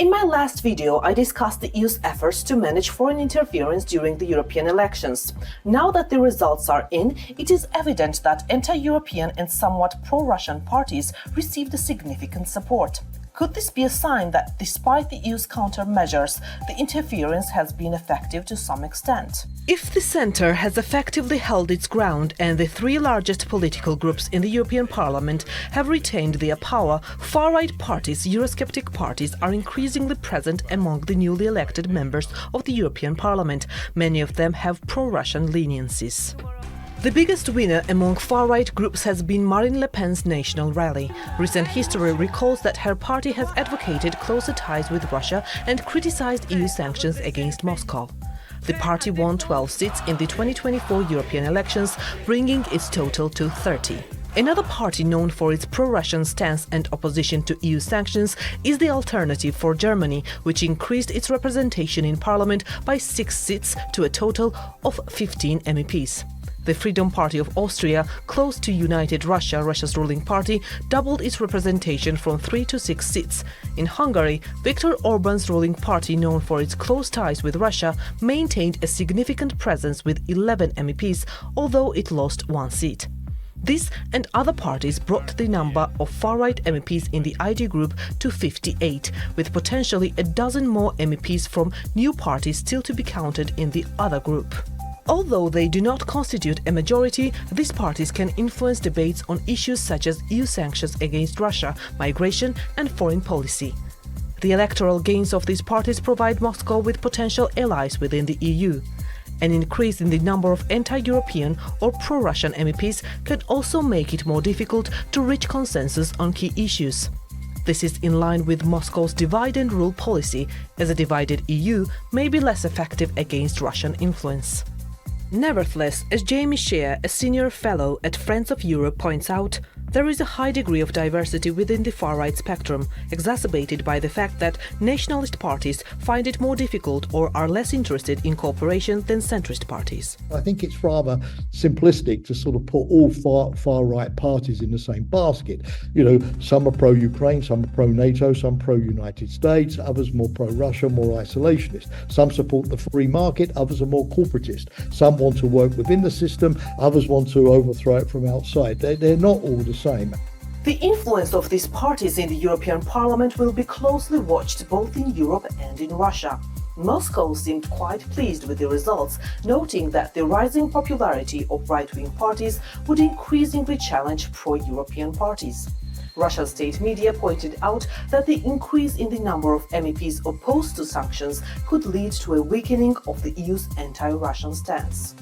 In my last video, I discussed the EU's efforts to manage foreign interference during the European elections. Now that the results are in, it is evident that anti-European and somewhat pro-Russian parties received a significant support. Could this be a sign that, despite the EU's countermeasures, the interference has been effective to some extent? If the centre has effectively held its ground and the three largest political groups in the European Parliament have retained their power, far-right parties, Eurosceptic parties, are increasingly present among the newly elected members of the European Parliament. Many of them have pro-Russian leniencies. The biggest winner among far-right groups has been Marine Le Pen's National Rally. Recent history recalls that her party has advocated closer ties with Russia and criticized EU sanctions against Moscow. The party won 12 seats in the 2024 European elections, bringing its total to 30. Another party known for its pro-Russian stance and opposition to EU sanctions is the Alternative for Germany, which increased its representation in parliament by 6 seats to a total of 15 MEPs. The Freedom Party of Austria, close to United Russia, Russia's ruling party, doubled its representation from 3 to 6 seats. In Hungary, Viktor Orban's ruling party, known for its close ties with Russia, maintained a significant presence with 11 MEPs, although it lost 1 seat. This and other parties brought the number of far-right MEPs in the ID group to 58, with potentially a dozen more MEPs from new parties still to be counted in the other group. Although they do not constitute a majority, these parties can influence debates on issues such as EU sanctions against Russia, migration and foreign policy. The electoral gains of these parties provide Moscow with potential allies within the EU. An increase in the number of anti-European or pro-Russian MEPs can also make it more difficult to reach consensus on key issues. This is in line with Moscow's divide-and-rule policy, as a divided EU may be less effective against Russian influence. Nevertheless, as Jamie Shear, a senior fellow at Friends of Europe, points out, there is a high degree of diversity within the far-right spectrum, exacerbated by the fact that nationalist parties find it more difficult or are less interested in cooperation than centrist parties. I think it's rather simplistic to sort of put all far-right parties in the same basket. You know, some are pro-Ukraine, some are pro-NATO, some pro-United States, others more pro-Russia, more isolationist. Some support the free market, others are more corporatist. Some want to work within the system, others want to overthrow it from outside. They're not all the same. The influence of these parties in the European Parliament will be closely watched both in Europe and in Russia. Moscow seemed quite pleased with the results, noting that the rising popularity of right-wing parties would increasingly challenge pro-European parties. Russia's state media pointed out that the increase in the number of MEPs opposed to sanctions could lead to a weakening of the EU's anti-Russian stance.